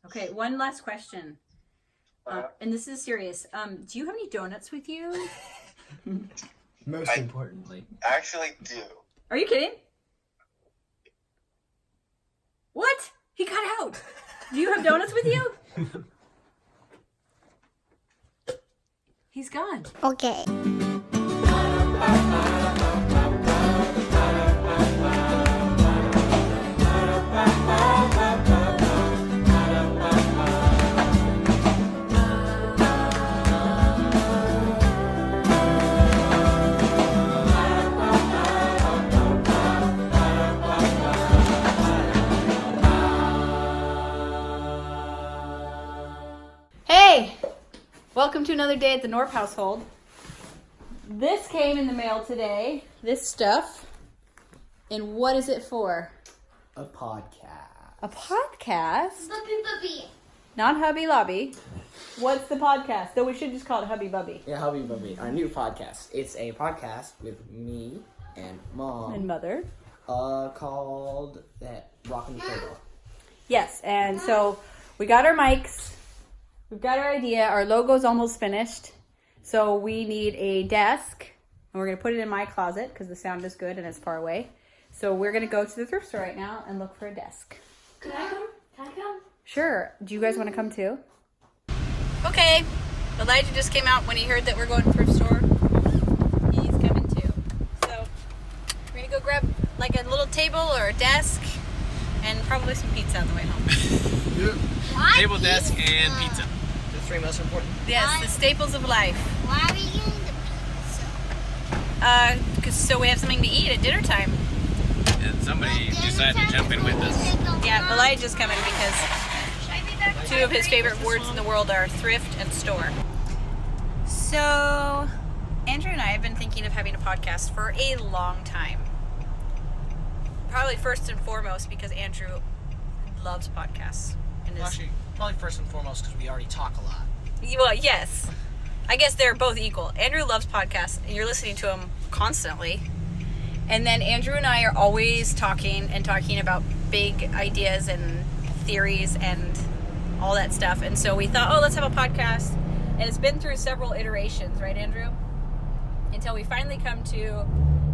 Okay, one last question. And this is serious. Do you have any donuts with you? Most importantly. Actually do. Are you kidding? What? He got out. Do you have donuts with you? He's gone. Okay. Hey! Welcome to another day at the Norp household. This came in the mail today. This stuff. And what is it for? A podcast. A podcast? Bubby. Not Hubby Lobby. What's the podcast? Though we should just call it Hubby Bubby. Yeah, Hubby Bubby. Our new podcast. It's a podcast with me and Mom. And Mother. Called that Rockin' the Table. Yes, and so we got our mics. We've got our idea. Our logo's almost finished. So we need a desk. And we're going to put it in my closet because the sound is good and it's far away. So we're going to go to the thrift store right now and look for a desk. Can I come? Can I come? Sure. Do you guys want to come too? Okay. Elijah just came out when he heard that we're going to the thrift store. He's coming too. So we're going to go grab like a little table or a desk and probably some pizza on the way home. Table, desk, and pizza. The three most important. Yes, the staples of life. Why are we getting the pizza? Cause so we have something to eat at dinner time. And somebody decided to jump in with us. Yeah, Elijah's coming because two of his favorite words in the world are thrift and store. So, Andrew and I have been thinking of having a podcast for a long time. Probably first and foremost because Andrew loves podcasts. And Well, is, actually, probably first and foremost because we already talk a lot. well, yes. I guess they're both equal. Andrew loves podcasts, and you're listening to them constantly. And then Andrew and I are always talking about big ideas and theories and all that stuff. And so we thought, let's have a podcast. And it's been through several iterations, right, Andrew? Until we finally come to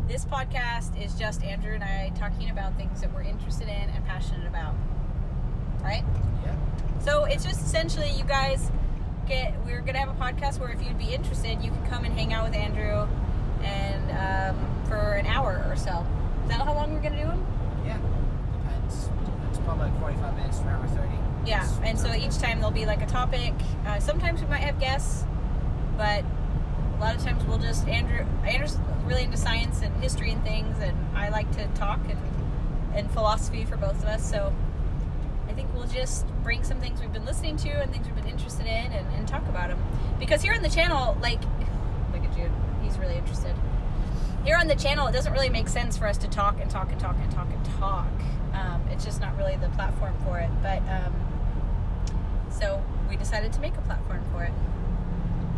this podcast is just Andrew and I talking about things that we're interested in and passionate about. Right? Yeah. So it's just essentially you guys we're going to have a podcast where if you'd be interested, you can come and hang out with Andrew and for an hour or so. Is that how long we're going to do them? Yeah. Depends. It's probably like 45 minutes to an hour 30. Yeah, and so each time there'll be like a topic. Sometimes we might have guests, but a lot of times we'll just, Andrew's really into science and history and things, and I like to talk and philosophy for both of us, so I think we'll just bring some things we've been listening to and things we've been interested in and talk about them. Because here on the channel, like, look at Jude, he's really interested. Here on the channel, it doesn't really make sense for us to talk and talk and talk and talk and talk. It's just not really the platform for it. But, so we decided to make a platform for it.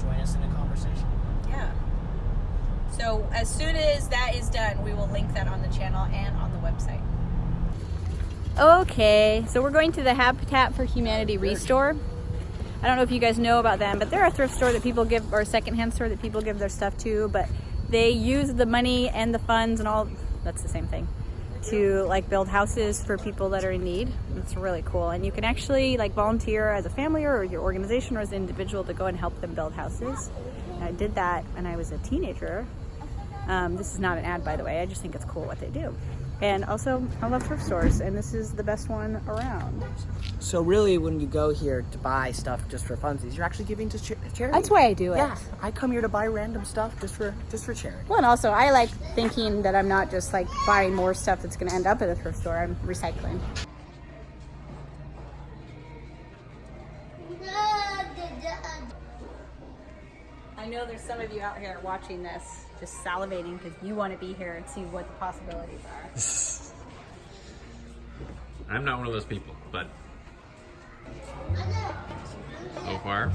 Join us in a conversation. Yeah. So as soon as that is done, we will link that on the channel and on the website. Okay, so we're going to the Habitat for Humanity Restore. I don't know if you guys know about them, but they're a thrift store that people give, or a secondhand store that people give their stuff to, but they use the money and the funds and all, that's the same thing, to like build houses for people that are in need. It's really cool. And you can actually like volunteer as a family or your organization or as an individual to go and help them build houses. And I did that when I was a teenager. This is not an ad, by the way. I just think it's cool what they do. And also, I love thrift stores, and this is the best one around. So really, when you go here to buy stuff just for funsies, you're actually giving to charity. That's why I do it. Yeah, I come here to buy random stuff just for charity. Well, and also, I like thinking that I'm not just like buying more stuff that's going to end up at the thrift store. I'm recycling. I know there's some of you out here watching this just salivating because you want to be here and see what the possibilities are. I'm not one of those people, but so far,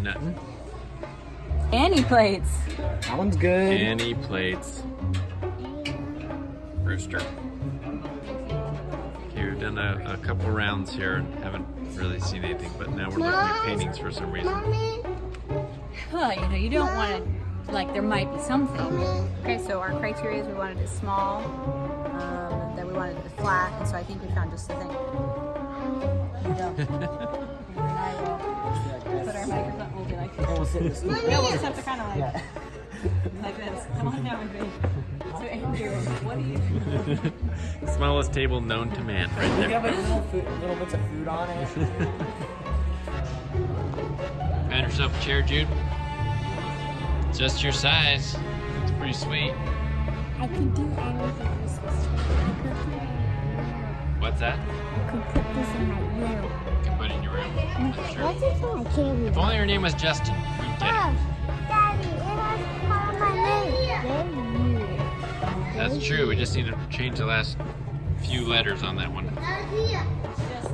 nothing. Annie plates. That one's good. Any plates. Rooster. Cute. we've done a couple rounds here and haven't really seen anything, but now we're looking at paintings for some reason. Well, you know, you don't want to, like, there might be something. Okay, so our criteria is we wanted it small, that we wanted it flat, and so I think we found just the thing. And I will put our microphone, we'll be like, And we'll sit in the stool. no, we'll just have to kind of like this. Come on down with me. So Andrew, what do you Smallest table known to man, right You there. have like little bits of food on it. Find yourself a chair, Jude. Just your size. It's pretty sweet. I could do anything with this. What's that? I could put this in my room. You can put it in your room. That's true. What's this one? I can't read. If only your name was Justin, we'd get it. Daddy, it has part of my name. That's true. We just need to change the last few letters on that one. just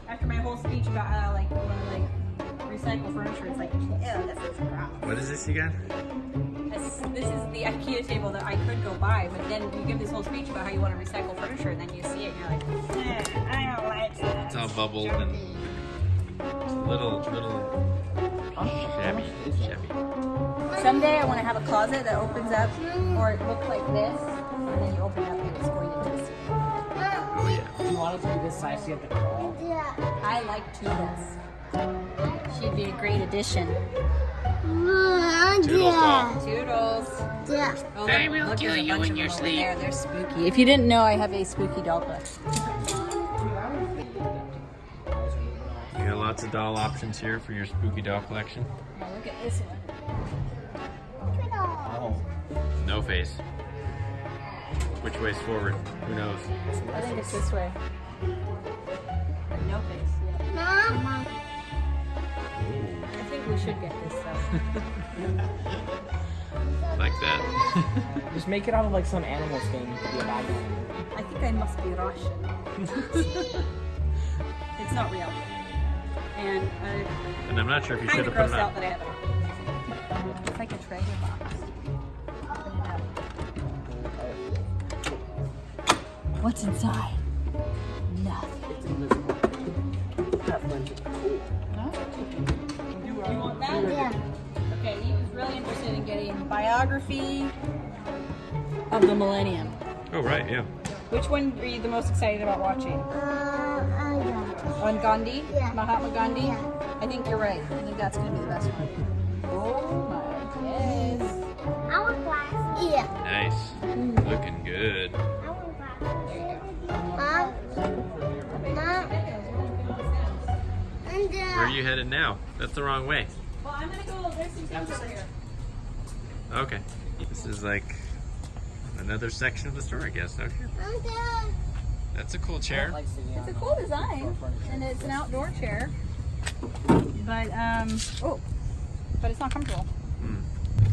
after my whole speech about how like you want to like recycle furniture, it's like, ew, this is gross. What is this you got? This is the IKEA table that I could go buy, but then you give this whole speech about how you want to recycle furniture, and then you see it and you're like, I don't like that. It's all bubbled and little shabby. Someday I want to have a closet that opens up, or it looks like this, and then you open it up and it's going into the ceiling. Oh yeah. Do you want it to be this size so you have to crawl? I like Toodles. She'd be a great addition. Toodles doll. Toodles. Oh, They will look, kill there's a you bunch in of your them over sleep. there. They're spooky. If you didn't know, I have a spooky doll collection. You got lots of doll options here for your spooky doll collection. Oh, look at this one. Oh. No face. Which way's forward? Who knows? I think it's this way. No face. Yeah. Mom. I think we should get this though. Like that. Just make it out of like some animal skin. You could be a bad guy. I think I must be Russian. It's not real. And And I'm not sure if you I'm should kind have of put grossed it out on. that I have it on. It's like a treasure box. Open it up. What's inside? Nothing. It's invisible. You want that? Yeah. Okay, he was really interested in getting biography of the millennium. Oh right, yeah. Which one are you the most excited about watching? On Gandhi? Yeah. Mahatma Gandhi? Yeah. I think you're right. I think that's going to be the best one. Oh my goodness. I want glasses. Yeah. Nice. Looking good. I want glasses. Mom. Mom. And Where are you headed now? That's the wrong way. Well, I'm going to go. There's some things over here. Okay. This is like another section of the store, I guess. Okay. That's a cool chair. It's a cool design, and it's an outdoor chair. But but it's not comfortable.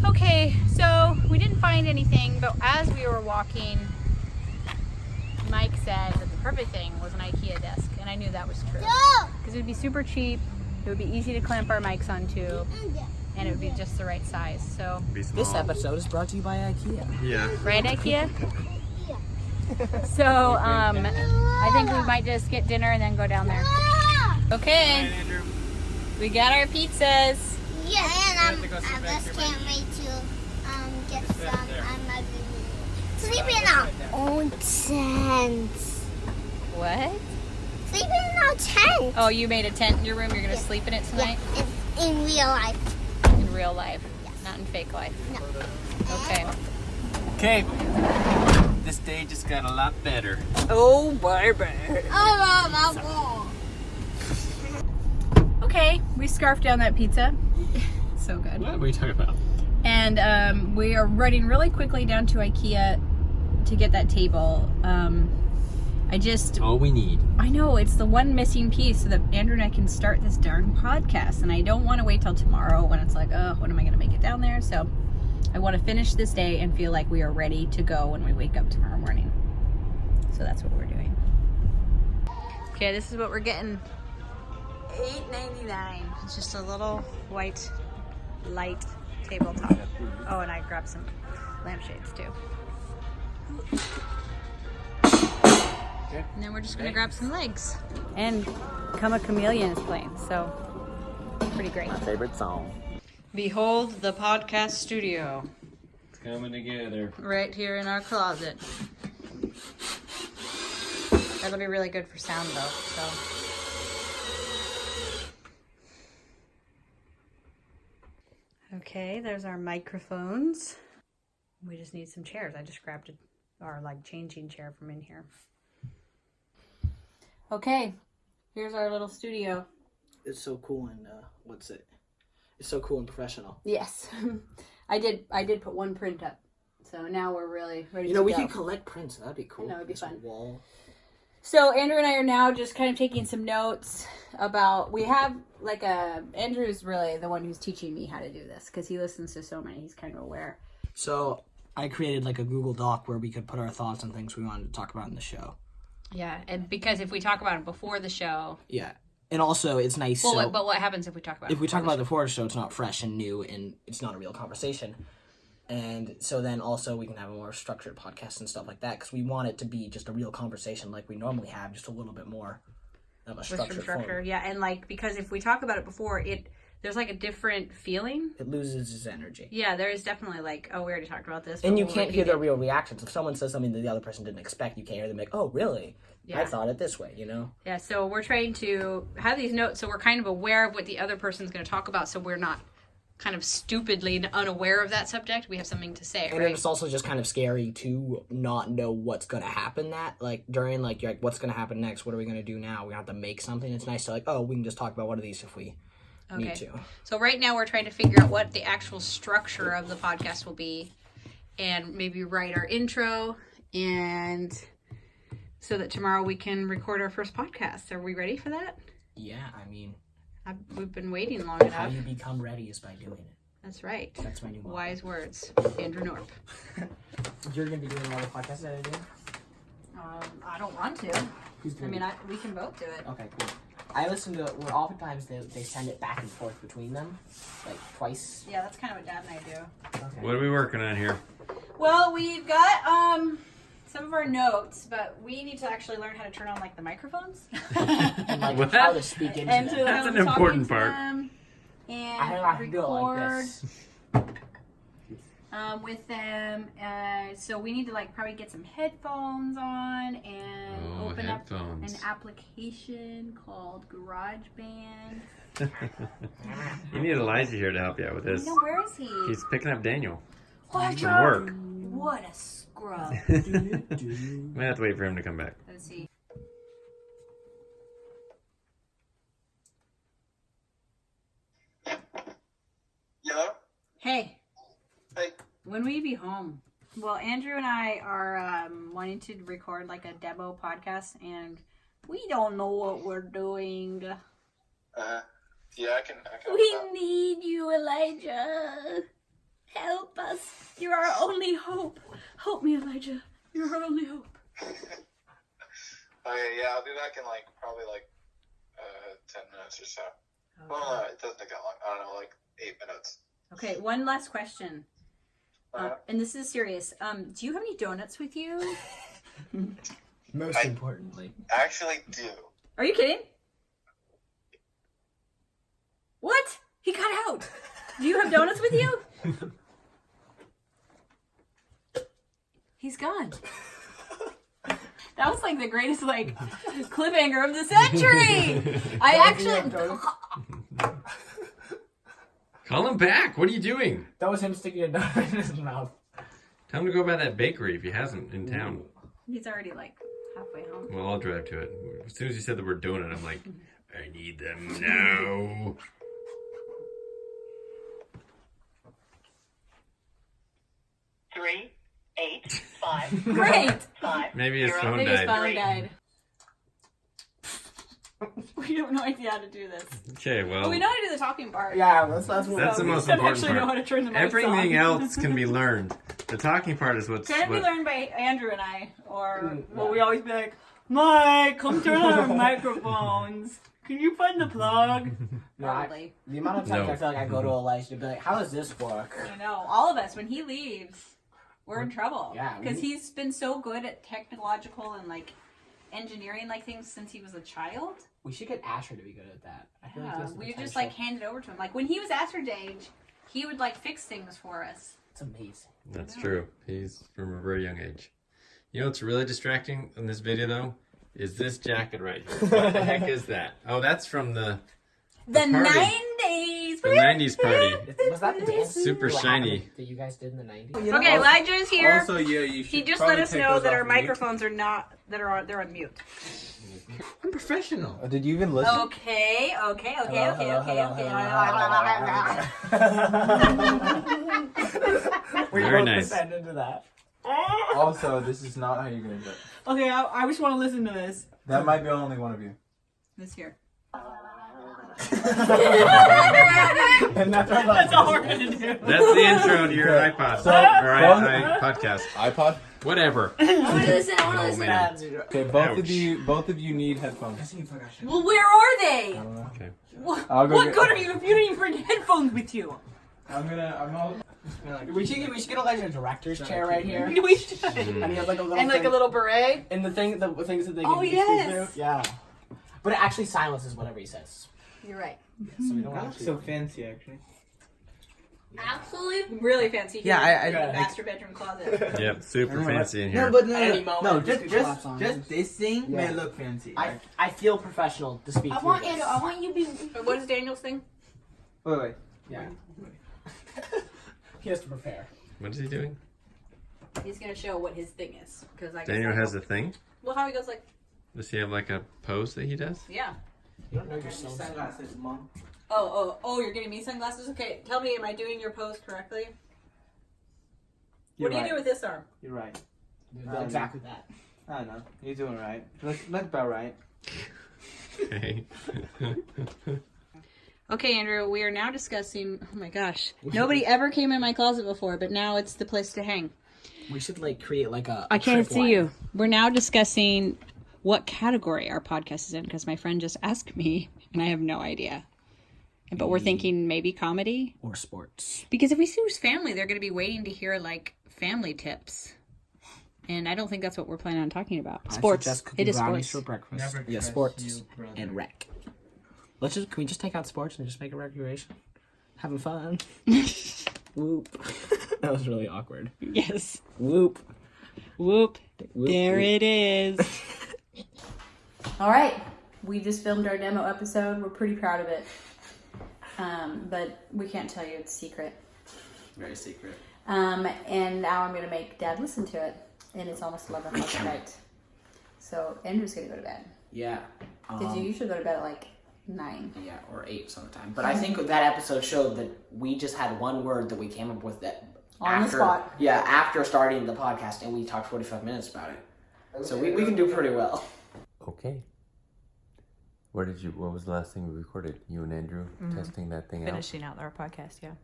Okay, so we didn't find anything, but as we were walking, Mike said that the perfect thing was an IKEA desk, and I knew that was true. Because it would be super cheap, it would be easy to clamp our mics onto, and it would be just the right size. So, Be small. This episode is brought to you by IKEA. Yeah. right, IKEA? So, I think we might just get dinner and then go down there. Okay, we got our pizzas. Yes, and I just can't wait to get some. I'm sleeping in our own tent. What? Sleeping in our tent. Oh, you made a tent in your room. You're gonna sleep in it tonight? Yeah, it's in real life. In real life, not in fake life. No. Okay. Okay. This day just got a lot better. Oh, baby. Oh, my God. Okay, we scarfed down that pizza. So good. What are you talking about? And we are running really quickly down to IKEA to get that table. All we need. I know, it's the one missing piece so that Andrew and I can start this darn podcast. And I don't want to wait till tomorrow when it's like, oh, when am I going to make it down there? So I want to finish this day and feel like we are ready to go when we wake up tomorrow morning. So that's what we're doing. Okay, this is what we're getting. $8.99. It's just a little white light tabletop. Oh, and I grabbed some lampshades too. Okay. And then we're just gonna grab some legs. And Come a Chameleon is playing, so pretty great. My favorite song. Behold the podcast studio. It's coming together. Right here in our closet. That'll be really good for sound though, so. Okay, there's our microphones. We just need some chairs. I just grabbed our like changing chair from in here. Okay, here's our little studio. It's so cool and it's so cool and professional. Yes, I did put one print up, so now we're really ready. You know, to we go. could collect prints. That'd be cool. I know, it'd be Just a fun. Wall. So Andrew and I are now just kind of taking some notes about, we have like Andrew's really the one who's teaching me how to do this because he listens to so many, he's kind of aware. So I created like a Google Doc where we could put our thoughts on things we wanted to talk about in the show. Yeah, and because if we talk about it before the show. Yeah. And also it's nice. Well, but what happens if we talk about it? If we talk about it before the show, it's not fresh and new and it's not a real conversation. And so then also we can have a more structured podcast and stuff like that because we want it to be just a real conversation like we normally have, just a little bit more of a structured form. Yeah, and like because if we talk about it before, there's like a different feeling. It loses its energy. Yeah, there is definitely like, oh, we already talked about this. And you can't hear their real reactions. If someone says something that the other person didn't expect, you can't hear them like, oh, really? Yeah. I thought it this way, you know? Yeah, so we're trying to have these notes so we're kind of aware of what the other person's going to talk about so we're not kind of stupidly unaware of that subject. We have something to say, and right? It's also just kind of scary to not know what's going to happen during, like, you're like, what's going to happen next? What are we going to do now? We have to make something. It's nice to, like, oh, we can just talk about one of these if we need to. So right now we're trying to figure out what the actual structure of the podcast will be and maybe write our intro and so that tomorrow we can record our first podcast. Are we ready for that? Yeah, I mean... we've been waiting long How enough. you become ready is by doing it. That's right. That's my new motto. Wise words. Andrew Norp. You're going to be doing all the podcasts that I do? I don't want to. Who's doing We can both do it. Okay, cool. I listen to it. Well, oftentimes they send it back and forth between them, like twice. Yeah, that's kind of what Dad and I do. Okay. What are we working on here? Well, we've got some of our notes, but we need to actually learn how to turn on like the microphones. And like What? how to speak into And them. to That's how an to talk important into part. them I don't know how to do it like record this. with them. So we need to like probably get some headphones on and open headphones. up an application called GarageBand. You need Elijah here to help you out with this. No, where is he? He's picking up Daniel What from work. What a scrub. We have to wait for him to come back. Let's see. Hello? Hey. Hey. When will you be home? Well, Andrew and I are wanting to record like a demo podcast, and we don't know what we're doing. Yeah, I can We help out. need you, Elijah. Help us. You're our only hope. Help me, Elijah. You're our only hope. Okay, yeah, I'll be back in probably 10 minutes or so. Well, it doesn't take that long. I don't know, 8 minutes. Okay, one last question. And this is serious. Do you have any donuts with you? Most importantly. I actually do. Are you kidding? What? He got out. Do you have donuts with you? He's gone. That was like the greatest cliffhanger of the century. I actually. Call him back. What are you doing? That was him sticking a donut in his mouth. Tell him to go by that bakery if he hasn't in town. He's already halfway home. Well, I'll drive to it. As soon as you said the word donut, I'm like, I need them now. Three, 8, 5. Great. 5. Maybe his phone Maybe his died. phone died. We have no idea how to do this. Okay, well, But we know how to do the talking part. Yeah, that's what that's the most We don't important actually know how part. to turn the mics Everything on. else can be learned. The talking part is what's Can be what, learned by Andrew and I, or we always be like, Mike, come turn on our microphones. Can you find the plug? Probably. The amount of times No. I feel like I go to Elijah to be like, how does this work? I know. All of us, when he leaves, we're in trouble. Yeah, Because he's been so good at technological and engineering like things since he was a child. We should get Asher to be good at that. I feel like he has the We just potential. like hand it over to him. Like when he was Asher's age, he would like fix things for us. It's amazing. That's true. He's from a very young age. You know what's really distracting in this video, though? Is this jacket right here. What the heck is that? Oh, that's from the party. 90s. The 90s party. Was that the dance? Super shiny. That you guys did in the 90s? Okay, Elijah's here. Also, yeah, you should He just probably let us take know those that off our mute. microphones are not they're on mute. I'm professional. Did you even listen? Okay. Very nice. Into that. Also, this is not how you're gonna do it. Okay, I just want to listen to this. That might be only one of you. This here. And that's all we're gonna do. That's the intro to your iPod. So, or podcast. iPod. Whatever. I want to listen. Oh, man. Okay, both of you need headphones. Well, where are they? I don't know. Okay. I'll go What get- good are you if you didn't even bring headphones with you? We should get Elijah a director's chair right here. We should. And he has like a little And like thing- a little beret. and the things that they Oh, can yes. speak through. Yeah. But it actually silences whatever he says. You're right. So we don't That looks actually so fancy, actually. Absolutely. Really fancy. Yeah, I- master bedroom closet. Yep, super fancy in here. No, but At any moment, no, just collapse on just us. this thing Yeah. may look fancy. I feel professional to speak through this. want you to be. What is Daniel's thing? Wait. Yeah. He has to prepare. What is he doing? He's gonna show what his thing is because I. Daniel has a thing? Well, how he goes like, Does he have like a pose that he does? yeah. You don't know yourself. Sunglasses, mom. Oh! You're getting me sunglasses. Okay, tell me, am I doing your pose correctly? What do you do with this arm? You're right. Exactly that. I don't know. You're doing right. Look about right. Okay. Okay, Andrew, we are now discussing. Oh my gosh, nobody ever came in my closet before, but now it's the place to hang. We should like create like a. I can't tripwire. see you. We're now discussing what category our podcast is in because my friend just asked me and I have no idea. But we're thinking maybe comedy Or sports. because if we choose family, they're going to be waiting to hear like family tips, and I don't think that's what we're planning on talking about. Sports. It is brownies sports. for breakfast. Never Yeah, trust sports you, brother. and rec. Can we just take out sports and just make it recreation? Having fun. Whoop. That was really awkward. Yes. Whoop. Whoop. Whoop, There whoop. it is. All right. We just filmed our demo episode. We're pretty proud of it. But we can't tell you. It's secret. Very secret. And now I'm going to make Dad listen to it. And it's almost 11 o'clock at night. So Andrew's going to go to bed. Yeah. Did you usually go to bed at like 9? Yeah, or 8 sometime. But I think that episode showed that we just had one word that we came up with that On the spot. Yeah, after starting the podcast, and we talked 45 minutes about it. So we can do pretty well. Okay. What was the last thing we recorded? You and Andrew testing that thing Finishing out our podcast, yeah. out?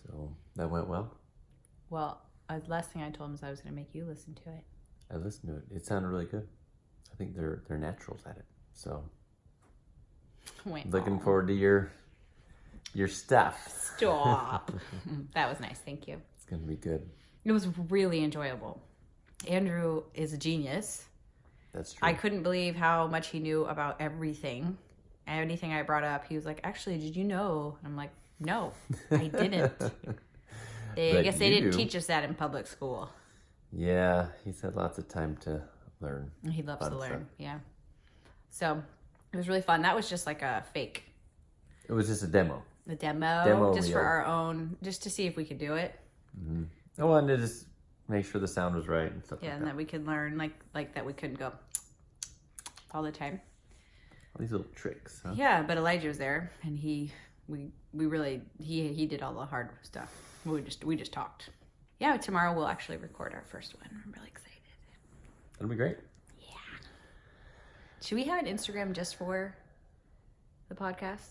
So that went well? Well, last thing I told him is I was going to make you listen to it. I listened to it. It sounded really good. I think they're naturals at it. So Wait, looking forward to your stuff. Stop. That was nice. Thank you. It's gonna be good. It was really enjoyable. Andrew is a genius. That's true. I couldn't believe how much he knew about everything. Anything I brought up, he was like, actually, did you know? And I'm like, no, I didn't. I But guess they you didn't do. teach us that in public school. Yeah, he's had lots of time to learn. He loves Fun to learn. stuff. Yeah. So it was really fun. That was just like a fake. It was just a demo. The demo just for reel. our own, just to see if we could do it. I wanted to just make sure the sound was right and stuff Yeah, like and that. that we could learn, like that we couldn't go all the time. All these little tricks, huh? Yeah, but Elijah was there, and he did all the hard stuff. We just talked. Yeah, tomorrow we'll actually record our first one. I'm really excited. That'll be great. Should we have an Instagram just for the podcast?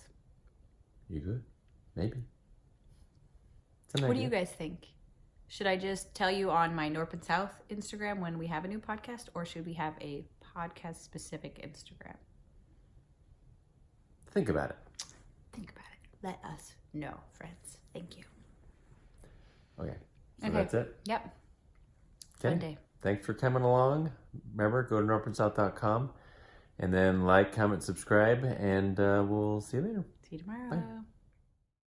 You good? Maybe. It's an What do idea. you guys think? Should I just tell you on my North and South Instagram when we have a new podcast, or should we have a podcast specific Instagram? Think about it. Think about it. Let us know, friends. Thank you. Okay. So Okay. that's it. Yep. Okay. Fun day. thanks for coming along. Remember, go to northandsouth.com and then like, comment, subscribe, and we'll see you later. See you tomorrow. Bye.